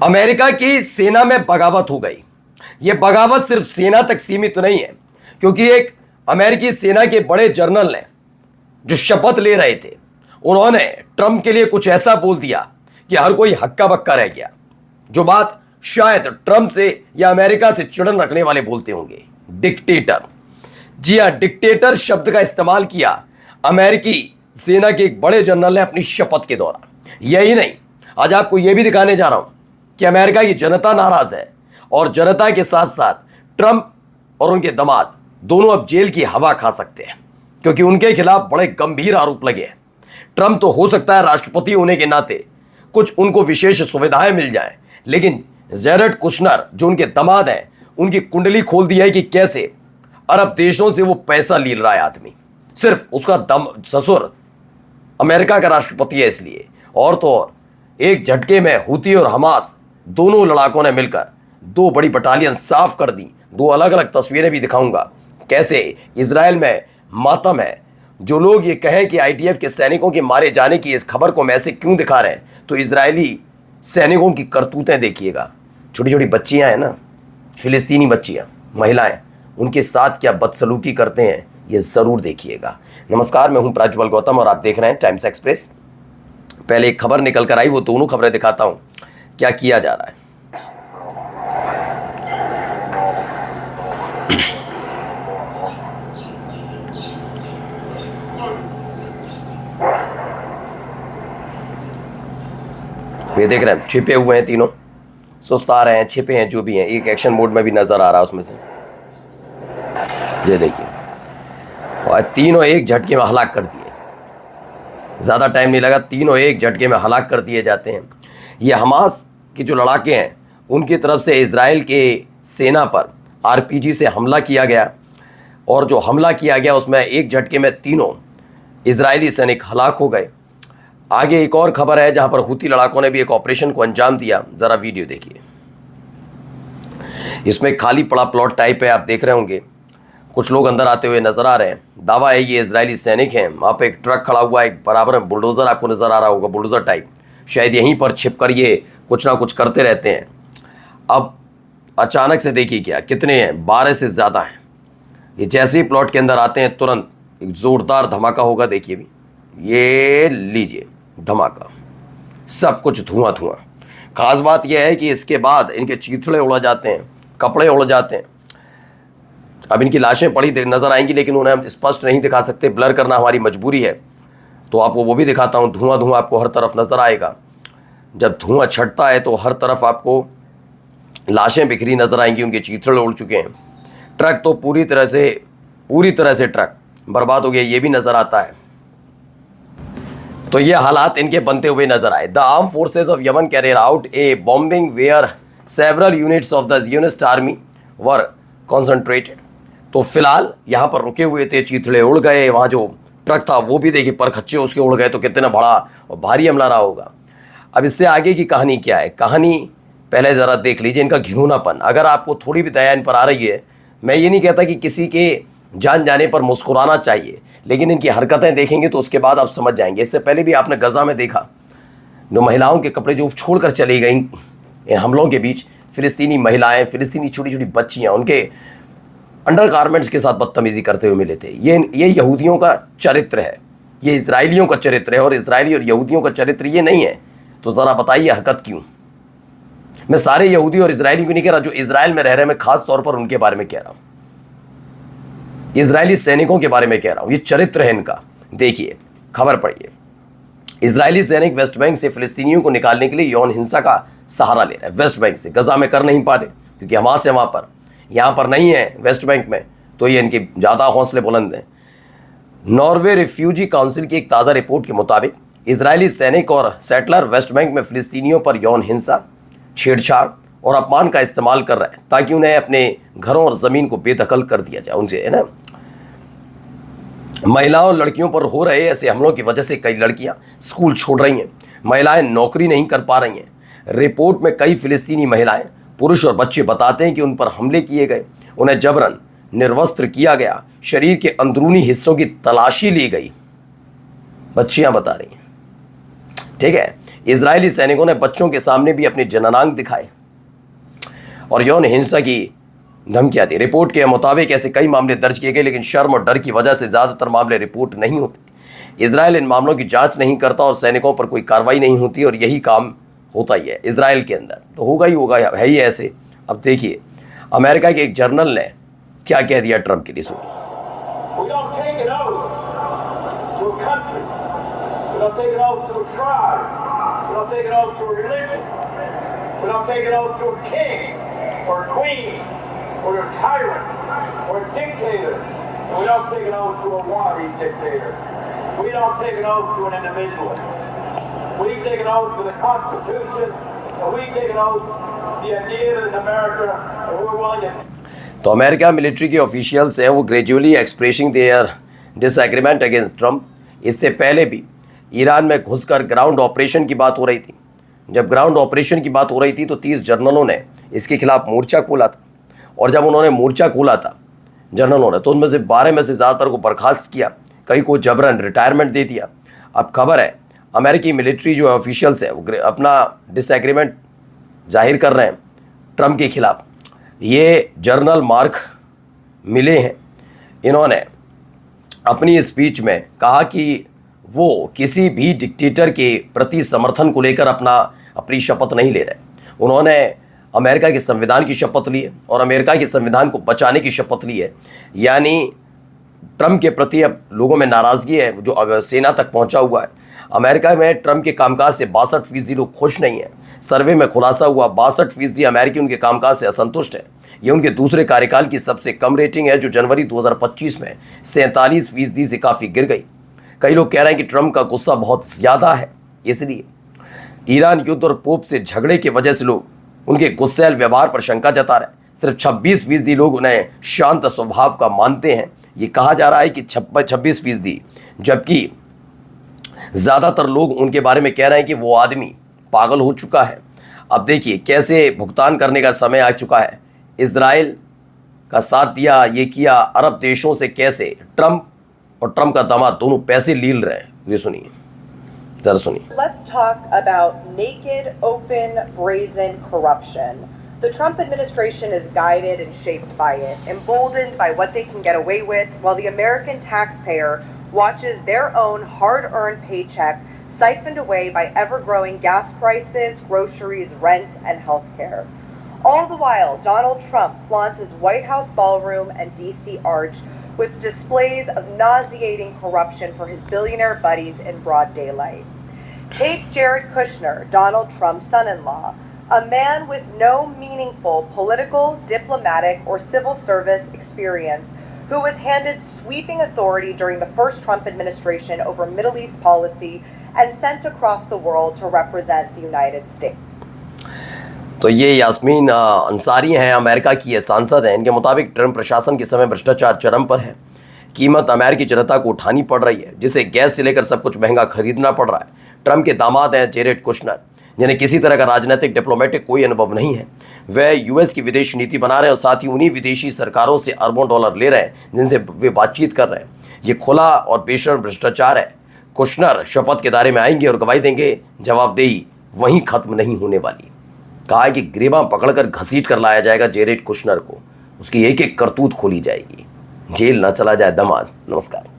America की सेना में बगावत हो गई। यह बगावत सिर्फ सेना तक सीमित नहीं है, क्योंकि एक अमेरिकी सेना के बड़े जनरल ने जो शपथ ले रहे थे, उन्होंने ट्रंप के लिए कुछ ऐसा बोल दिया कि हर कोई हक्का बक्का रह गया। जो बात शायद ट्रंप से या अमेरिका से चिड़न रखने वाले बोलते होंगे, डिक्टेटर। जी हां, डिक्टेटर शब्द का इस्तेमाल किया अमेरिकी सेना के एक बड़े जनरल ने अपनी शपथ के दौरान। यही नहीं, आज आपको यह भी दिखाने जा रहा हूं कि अमेरिका की जनता नाराज है और जनता के साथ साथ ट्रंप और उनके दामाद दोनों अब जेल की हवा खा सकते हैं, क्योंकि उनके खिलाफ बड़े गंभीर आरोप लगे हैं। ट्रंप तो हो सकता है राष्ट्रपति होने के नाते कुछ उनको विशेष सुविधाएं मिल जाएं, लेकिन जैरेड कुशनर जो उनके दामाद हैं, उनकी कुंडली खोल दी है कि कैसे अरब देशों से वो पैसा ले रहा है आदमी। सिर्फ उसका ससुर अमेरिका का राष्ट्रपति है इसलिए। और तो और एक झटके में हूती और हमास दोनों लड़ाकों ने मिलकर दो बड़ी बटालियन साफ कर दी। दो अलग अलग तस्वीरें भी दिखाऊंगा कैसे इजराइल में मातम है। जो लोग ये कहें कि आईडीएफ के सैनिकों के मारे जाने की इस खबर को मैं ऐसे क्यों दिखा रहे हैं, तो इजरायली सैनिकों की करतूतें देखिएगा। छोटी छोटी बच्चियां हैं ना, फिलिस्तीनी बच्चियां, महिलाएं, उनके साथ क्या बदसलूकी करते हैं, ये जरूर देखिएगा। नमस्कार, मैं हूं प्रज्वल गौतम और आप देख रहे हैं टाइम्स एक्सप्रेस। पहले एक खबर निकल कर आई, वो दोनों खबरें दिखाता हूं क्या किया जा रहा है। ये देख रहे हैं, छिपे हुए हैं तीनों, सुस्ता रहे हैं, छिपे हैं, जो भी हैं। एक एक्शन मोड में भी नजर आ रहा है उसमें से, ये देखिए। और तीनों एक झटके में हलाक कर दिए, ज़्यादा टाइम नहीं लगा, तीनों एक झटके में हलाक कर दिए जाते हैं। ये हमास के जो लड़ाके हैं, उनकी तरफ से इजराइल के सेना पर आरपीजी से हमला किया गया, और जो हमला किया गया उसमें एक झटके में तीनों इजरायली सैनिक हलाक हो गए। आगे एक और खबर है जहां पर हूती लड़ाकों ने भी एक ऑपरेशन को अंजाम दिया। ज़रा वीडियो देखिए। इसमें खाली पड़ा प्लॉट टाइप है, आप देख रहे होंगे। कुछ लोग अंदर आते हुए नजर आ रहे हैं। दावा है ये इजरायली सैनिक हैं। वहाँ पे एक ट्रक खड़ा हुआ है, एक बराबर में बुलडोज़र आपको नज़र आ रहा होगा, बुलडोज़र टाइप। शायद यहीं पर छिप कर ये कुछ ना कुछ करते रहते हैं। अब अचानक से देखिए क्या, कितने हैं, 12 से ज़्यादा हैं। ये जैसे ही प्लॉट के अंदर आते हैं तुरंत एक ज़ोरदार धमाका होगा। देखिए भी, ये लीजिए धमाका, सब कुछ धुआं धुआं। खास बात यह है कि इसके बाद इनके चीथड़े उड़ जाते हैं, कपड़े उड़ जाते हैं। अब इनकी लाशें पड़ी नजर आएंगी, लेकिन उन्हें हम स्पष्ट नहीं दिखा सकते, ब्लर करना हमारी मजबूरी है। तो आपको वो भी दिखाता हूँ। धुआं धुआं आपको हर तरफ नजर आएगा। जब धुआं छटता है तो हर तरफ आपको लाशें बिखरी नजर आएंगी, उनके चीथड़े उड़ चुके हैं। ट्रक तो पूरी तरह से ट्रक बर्बाद हो गया, ये भी नजर आता है। तो ये हालात इनके बनते हुए नजर आए। The armed forces of Yemen carried out a bombing where several units of the Zionist army were concentrated. तो फिलहाल यहाँ पर रुके हुए थे, चीथड़े उड़ गए। वहाँ जो ट्रक था वो भी देखिए, परखच्चे उसके उड़ गए। तो कितना बड़ा और भारी हमला रहा होगा। अब इससे आगे की कहानी क्या है, कहानी पहले ज़रा देख लीजिए। इनका घिनौनापन, अगर आपको थोड़ी भी दया इन पर आ रही है, मैं ये नहीं कहता कि किसी के जान जाने पर मुस्कुराना चाहिए, लेकिन इनकी हरकतें देखेंगे तो उसके बाद आप समझ जाएंगे। इससे पहले भी आपने गजा में देखा, जो महिलाओं के कपड़े जो छोड़कर चली गई इन हमलों के बीच, फिलिस्तीनी महिलाएं, फिलिस्तीनी छोटी छोटी बच्चियां उनके अंडर गारमेंट्स के साथ बदतमीजी करते हुए मिले थे। ये यहूदियों का चरित्र है, ये इजरायलियों का चरित्र है। और इजरायली और यहूदियों का चरित्र ये नहीं है। तो ज़रा बताइए हरकत क्यों। मैं सारे यहूदी और इजरायली को नहीं कह रहा, जो इजराइल में रह रहे हैं, मैं खास तौर पर उनके बारे में कह रहा हूँ, इजरायली सैनिकों के बारे में कह रहा हूं। ये चरित्र है इनका। देखिए, खबर पढ़िए। इजरायली सैनिक वेस्ट बैंक से फिलिस्तीनियों को निकालने के लिए यौन हिंसा का सहारा ले रहे हैं। वेस्ट बैंक से गजा में कर नहीं पा रहे, क्योंकि हमास है वहां पर, यहां पर नहीं है वेस्ट बैंक में, तो ये इनके ज़्यादा हौसले बुलंद हैं। नॉर्वे रिफ्यूजी काउंसिल की एक ताज़ा रिपोर्ट के मुताबिक इजरायली सैनिक और सेटलर वेस्ट बैंक में फिलिस्तीनियों पर यौन हिंसा, छेड़छाड़ और अपमान का इस्तेमाल कर रहे हैं, ताकि उन्हें अपने घरों और ज़मीन को बेदखल कर दिया जाए उनसे, है ना। महिलाओं और लड़कियों पर हो रहे ऐसे हमलों की वजह से कई लड़कियां स्कूल छोड़ रही हैं, महिलाएं नौकरी नहीं कर पा रही हैं। रिपोर्ट में कई फिलिस्तीनी महिलाएं, पुरुष और बच्चे बताते हैं कि उन पर हमले किए गए, उन्हें जबरन निर्वस्त्र किया गया, शरीर के अंदरूनी हिस्सों की तलाशी ली गई। बच्चियां बता रही हैं, ठीक है। इजरायली सैनिकों ने बच्चों के सामने भी अपने जननांग दिखाए और यौन हिंसा की धमकियां दी। रिपोर्ट के मुताबिक ऐसे कई मामले दर्ज किए गए, लेकिन शर्म और डर की वजह से ज़्यादातर मामले रिपोर्ट नहीं होते। इजराइल इन मामलों की जांच नहीं करता और सैनिकों पर कोई कार्रवाई नहीं होती, और यही काम होता ही है इजराइल के अंदर, तो होगा ही होगा, है ही ऐसे। अब देखिए अमेरिका के एक जर्नल ने क्या कह दिया ट्रंप के लिए, सुनिए। Or a tyrant, or a dictator. And we don't take an oath to a wannabe dictator. We don't take an oath to an individual. We take an oath to the Constitution, and we take an oath to the idea that is America, and we're willing to... तो America military के officials हैं, वो gradually expressing there disagreement against Trump. इससे पहले भी Iran में घुसकर ground operation की बात हो रही थी। जब ग्राउंड ऑपरेशन की बात हो रही थी तो 30 जनरलों ने इसके खिलाफ मोर्चा खोला था, और जब उन्होंने मोर्चा खोला था जनरलों ने, तो उनमें से 12 में से ज़्यादातर को बर्खास्त किया, कई को जबरन रिटायरमेंट दे दिया। अब खबर है अमेरिकी मिलिट्री जो ऑफिशियल्स है वो अपना डिसएग्रीमेंट जाहिर कर रहे हैं ट्रम्प के खिलाफ। ये जर्नल मार्क मिले हैं, इन्होंने अपनी स्पीच में कहा कि वो किसी भी डिक्टेटर के प्रति समर्थन को लेकर अपनी शपथ नहीं ले रहे। उन्होंने अमेरिका के संविधान की शपथ ली है और अमेरिका के संविधान को बचाने की शपथ ली है। यानी ट्रम्प के प्रति अब लोगों में नाराज़गी है जो अब सेना तक पहुंचा हुआ है। अमेरिका में ट्रम्प के कामकाज से 62% लोग खुश नहीं हैं। सर्वे में खुलासा हुआ 62% अमेरिकी उनके कामकाज से असंतुष्ट है। ये उनके दूसरे कार्यकाल की सबसे कम रेटिंग है, जो जनवरी 2025 में 47% से काफ़ी गिर गई। कई लोग कह रहे हैं कि ट्रम्प का गुस्सा बहुत ज़्यादा है, इसलिए ईरान युद्ध और पोप से झगड़े की वजह से लोग उनके गुस्सैल व्यवहार पर शंका जता रहे हैं। सिर्फ 26% लोग उन्हें शांत स्वभाव का मानते हैं। ये कहा जा रहा है कि 26%, जबकि ज़्यादातर लोग उनके बारे में कह रहे हैं कि वो आदमी पागल हो चुका है। अब देखिए कैसे भुगतान करने का समय आ चुका है। इजराइल का साथ दिया, ये किया, अरब देशों से कैसे ट्रम्प और ट्रम्प का दामाद दोनों पैसे लील रहे हैं, ये सुनिए, जरा सुनिए। Let's talk about naked, open, brazen corruption. The Trump administration is guided and shaped by it, emboldened by what they can get away with, while the American taxpayer watches their own hard-earned paycheck siphoned away by ever-growing gas prices, groceries, rent, and healthcare. All the while, Donald Trump flaunts his White House ballroom and D.C. arch with displays of nauseating corruption for his billionaire buddies in broad daylight. Take Jared Kushner, Donald Trump's son-in-law, a man with no meaningful political, diplomatic, or civil service experience, who was handed sweeping authority during the first Trump administration over Middle East policy and sent across the world to represent the United States. तो ये यास्मीन अंसारी हैं, America की ये सांसद हैं। इनके मुताबिक Trump प्रशासन के समय भ्रष्टाचार चरम पर है। कीमत अमेरिकी जनता को उठानी पड़ रही है, जिसे गैस से लेकर सब कुछ महंगा खरीदना पड़ रहा है। ट्रम्प के दामाद हैं जेरेड कुशनर, जिन्हें किसी तरह का राजनीतिक डिप्लोमेटिक कोई अनुभव नहीं है। वह यूएस की विदेश नीति बना रहे हैं और साथ ही उन्हीं विदेशी सरकारों से अरबों डॉलर ले रहे हैं जिनसे वे बातचीत कर रहे हैं। ये खुला और बेशर्म भ्रष्टाचार है। कुशनर शपथ के दायरे में आएंगे और गवाही देंगे, जवाबदेही वहीं खत्म नहीं होने वाली। कहा है कि ग्रेबां पकड़कर घसीट कर लाया जाएगा जेरेड कुशनर को, उसकी एक एक करतूत खोली जाएगी, जेल न चला जाए दामाद। नमस्कार।